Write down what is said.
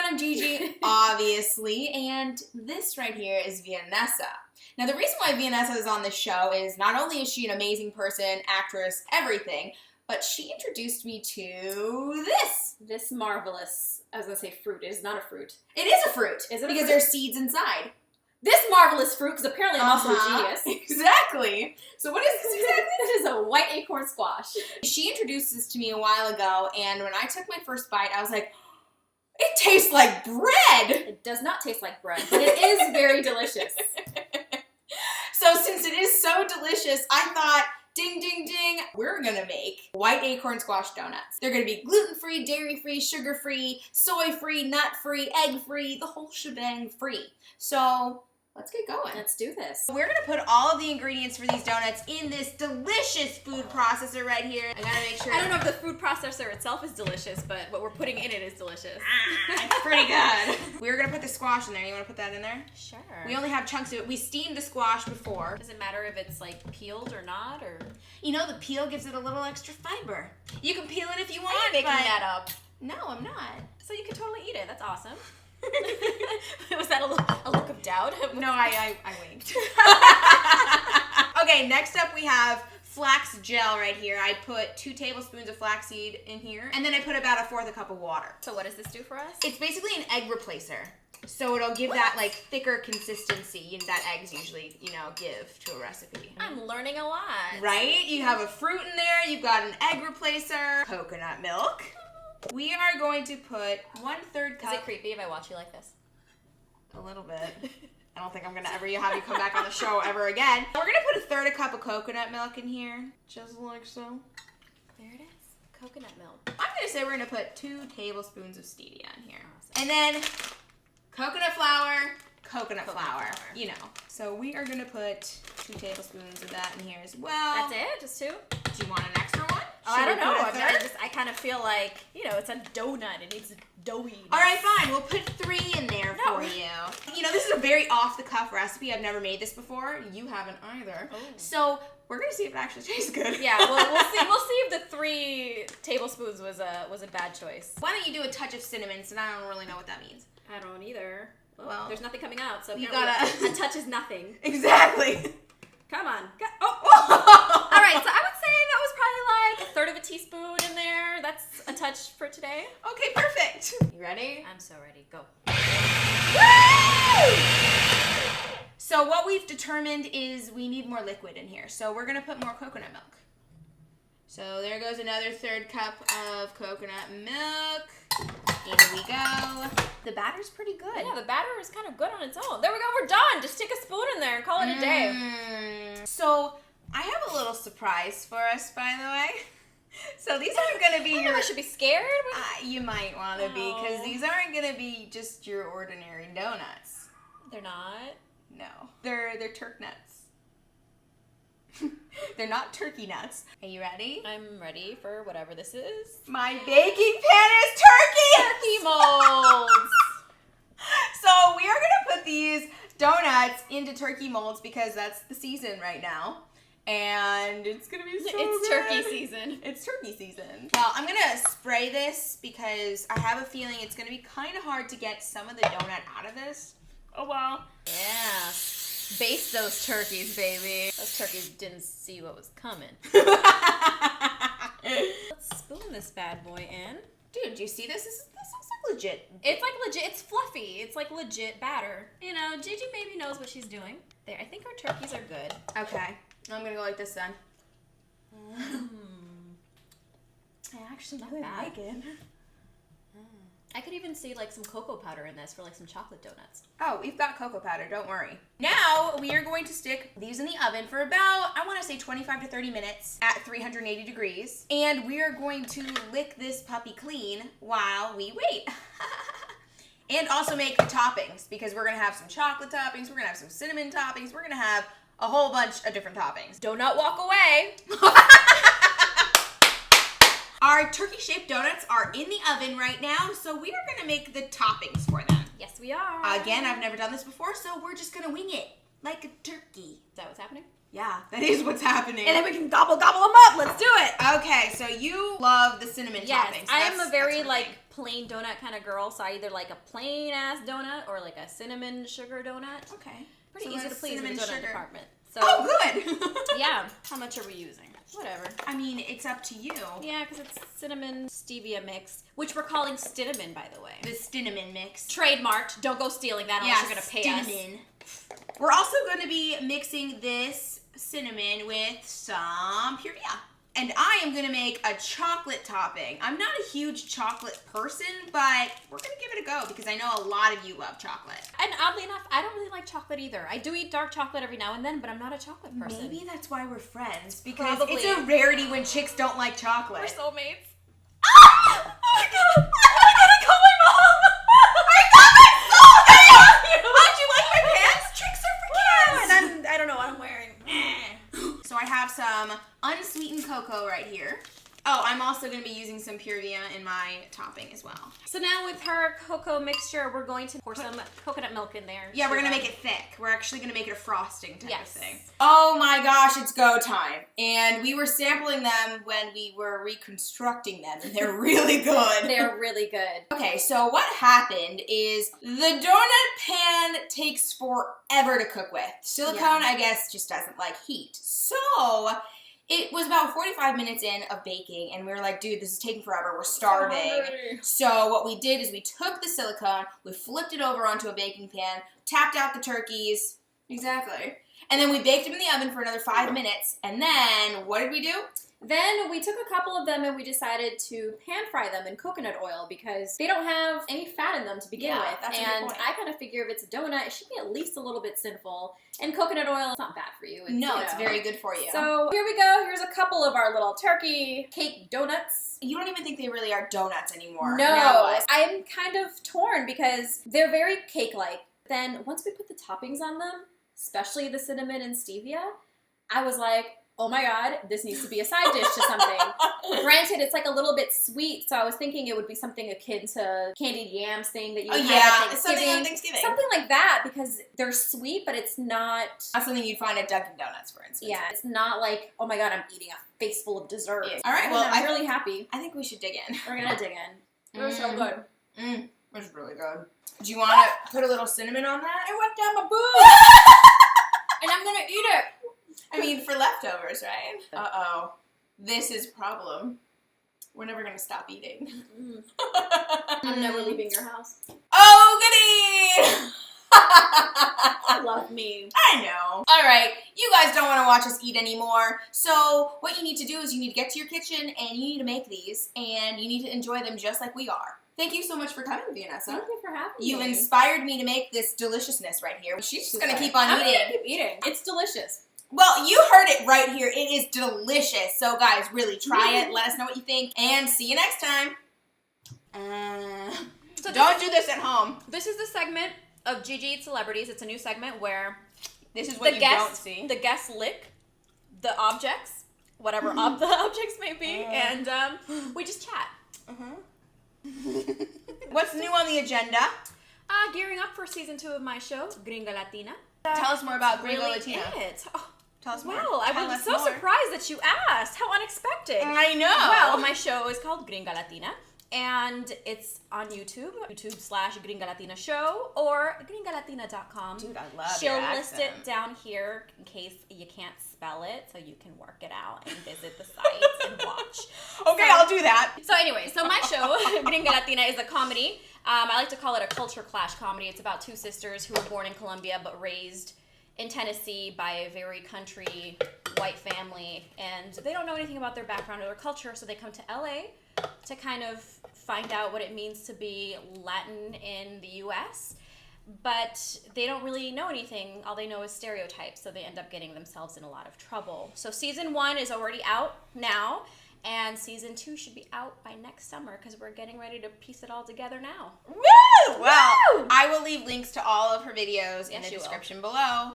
I'm GiGi, obviously, and this right here is Vianessa. Now, the reason why Vianessa is on this show is not only is she an amazing person, actress, everything, but she introduced me to this. This marvelous, I was going to say fruit. It is not a fruit. It is a fruit. Is it? Because there's seeds inside. This marvelous fruit, because apparently I'm also a genius. Exactly. So what is this exactly? This is a white acorn squash. She introduced this to me a while ago, and when I took my first bite, I was like, it tastes like bread! It does not taste like bread, but it is very delicious. So since it is so delicious, I thought, ding, ding, ding, we're gonna make white acorn squash donuts. They're gonna be gluten-free, dairy-free, sugar-free, soy-free, nut-free, egg-free, the whole shebang free. So let's get going. Let's do this. We're gonna put all of the ingredients for these donuts in this delicious food processor right here. I gotta make sure. I don't know if the food processor itself is delicious, but what we're putting in it is delicious. It's pretty good. We're gonna put the squash in there. You wanna put that in there? Sure. We only have chunks of it. We steamed the squash before. Does it matter if it's like peeled or not, or? You know, the peel gives it a little extra fiber. You can peel it if you want. Are you making that up? No, I'm not. So you can totally eat it. That's awesome. Was that a look of doubt? No, I winked. Okay, next up we have flax gel right here. I put 2 tablespoons of flaxseed in here, and then I put about 1/4 cup of water. So what does this do for us? It's basically an egg replacer. So it'll give that like thicker consistency that eggs usually, give to a recipe. I'm learning a lot. Right? You have a fruit in there, you've got an egg replacer, coconut milk. We are going to put 1/3 cup. Is it creepy if I watch you like this? A little bit. I don't think I'm gonna ever have you come back on the show ever again. We're gonna put 1/3 cup of coconut milk in here, just like so. There it is. Coconut milk. I'm gonna say we're gonna put 2 tablespoons of stevia in here. And then coconut flour, coconut flour. So we are gonna put 2 tablespoons of that in here as well. That's it? Just 2? Do you want an extra one? Oh, I don't know. I kind of feel like, it's a donut. It needs doughy. All right, fine. We'll put 3 in there for you. This is a very off-the-cuff recipe. I've never made this before. You haven't either. Oh. So we're gonna see if it actually tastes good. Yeah, we'll see. We'll see if the 3 tablespoons was a bad choice. Why don't you do a touch of cinnamon? Since I don't really know what that means. I don't either. Well, there's nothing coming out, so you gotta. A touch is nothing. Exactly. Come on. Oh. All right. So I would say that was probably like 1/3 of a teaspoon in there. That's a touch for today. Okay, perfect. You ready? I'm so ready. Go. Woo! So what we've determined is we need more liquid in here. So we're gonna put more coconut milk. So there goes another 1/3 cup of coconut milk. Here we go. The batter's pretty good. Yeah, the batter is kind of good on its own. There we go. We're done. Just stick a spoon in there and call it a day. So I have a little surprise for us, by the way. So these aren't going to be I should be scared. You might want to be, because these aren't going to be just your ordinary donuts. They're not? No. They're turk nuts. They're not turkey nuts. Are you ready? I'm ready for whatever this is. My baking pan is turkey! Turkey molds! So we are going to put these donuts into turkey molds because that's the season right now. And it's going to be so It's good. turkey season. It's turkey season. Well, I'm going to spray this because I have a feeling it's going to be kind of hard to get some of the donut out of this. Oh, well. Yeah. Baste those turkeys, baby. Those turkeys didn't see what was coming. Let's spoon this bad boy in. Dude, do you see this? This looks like legit. It's like legit. It's fluffy. It's like legit batter. GiGi maybe knows what she's doing. There, I think our turkeys are good. Okay. I'm going to go like this then. I actually I like it. I could even see like some cocoa powder in this for like some chocolate donuts. Oh, we've got cocoa powder, don't worry. Now, we are going to stick these in the oven for about, I want to say 25 to 30 minutes at 380 degrees. And we are going to lick this puppy clean while we wait. And also make the toppings, because we're going to have some chocolate toppings, we're going to have some cinnamon toppings, we're going to have a whole bunch of different toppings. Do not walk away. Our turkey-shaped donuts are in the oven right now, so we are going to make the toppings for them. Yes, we are. Again, I've never done this before, so we're just going to wing it like a turkey. Is that what's happening? Yeah, that is what's happening. And then we can gobble them up. Let's do it. Okay, so you love the cinnamon topping. So I am a very like plain donut kind of girl. So I either like a plain ass donut or like a cinnamon sugar donut. Okay. Pretty easy to please in the donut department. So, good. Yeah. How much are we using? Whatever. I mean, it's up to you. Yeah, because it's cinnamon stevia mix, which we're calling Stinnamin, by the way. The Stinnamin mix. Trademarked. Don't go stealing that unless you're going to pay Stinnamin. We're also going to be mixing this cinnamon with some purina. And I am going to make a chocolate topping. I'm not a huge chocolate person, but we're going to give it a go because I know a lot of you love chocolate. And oddly enough, I don't really like chocolate either. I do eat dark chocolate every now and then, but I'm not a chocolate person. Maybe that's why we're friends, because Probably. it's a rarity when chicks don't like chocolate. We're soulmates. Oh my god! I'm gonna call my mom! I got my soulmate! How'd you like my pants? Tricks are for kids! And I don't know what I'm wearing. So I have some unsweetened cocoa right here. Oh, I'm also going to be using some Purina in my topping as well. So now with her cocoa mixture, we're going to pour some coconut milk in there. Yeah, we're going to make it thick. We're actually going to make it a frosting type of thing. Oh my gosh, it's go time. And we were sampling them when we were reconstructing them, and they're really good. They're really good. Okay, so what happened is the donut pan takes forever to cook with. Silicone, I guess, just doesn't like heat. So it was about 45 minutes in of baking, and we were like, dude, this is taking forever. We're starving. So what we did is we took the silicone, we flipped it over onto a baking pan, tapped out the turkeys. Exactly. And then we baked them in the oven for another 5 minutes, and then what did we do? Then we took a couple of them and we decided to pan fry them in coconut oil because they don't have any fat in them to begin with. That's a good and point. I kind of figure if it's a donut, it should be at least a little bit sinful. And coconut oil is not bad for you. It's very good for you. So here we go. Here's a couple of our little turkey cake donuts. You don't even think they really are donuts anymore. No, I'm kind of torn because they're very cake-like. Then once we put the toppings on them, especially the cinnamon and stevia, I was like, oh my god, this needs to be a side dish to something. Granted, it's like a little bit sweet, so I was thinking it would be something akin to candied yams thing that you would have at something on Thanksgiving. Something like that, because they're sweet, but it's not... Not something you'd find at Dunkin' Donuts, for instance. Yeah, it's not like, oh my god, I'm eating a face full of dessert. Yeah. All right, well, I'm really happy. I think we should dig in. We're gonna dig in. It was so good. It was really good. Do you want to put a little cinnamon on that? It went down my boob! And I'm gonna eat it. I mean, for leftovers, right? Uh-oh. This is a problem. We're never going to stop eating. I'm never leaving your house. Oh, goody! Love me. I know. All right, you guys don't want to watch us eat anymore, so what you need to do is you need to get to your kitchen and you need to make these, and you need to enjoy them just like we are. Thank you so much for coming, Vianessa. Thank you for having me. You've inspired me to make this deliciousness right here. She's just going to keep on I'm eating. gonna keep eating. It's delicious. Well, you heard it right here. It is delicious. So, guys, really try it. Let us know what you think. And see you next time. So don't do this at home. This is the segment of GiGi Eats Celebrities. It's a new segment where this is what you don't see. The guests lick the objects, whatever the objects may be, and we just chat. What's new on the agenda? Gearing up for season 2 of my show, Gringa Latina. Tell us more about Gringa Really Latina. Tell us more. Well, I was so surprised that you asked. How unexpected. I know. Well, my show is called Gringa Latina, and it's on YouTube, YouTube/Gringa Latina Show, or gringalatina.com. Dude, I love She'll your list accent. it down here in case you can't spell it, so you can work it out and visit the sites and watch. Okay, I'll do that. So anyway, my show, Gringa Latina, is a comedy. I like to call it a culture clash comedy. It's about 2 sisters who were born in Colombia but raised in Tennessee by a very country white family, and they don't know anything about their background or their culture, so they come to LA to kind of find out what it means to be Latin in the US, but they don't really know anything. All they know is stereotypes, so they end up getting themselves in a lot of trouble. So season 1 is already out now, and season 2 should be out by next summer because we're getting ready to piece it all together now. Woo! Well, Woo! I will leave links to all of her videos in Yes, the you will. description below.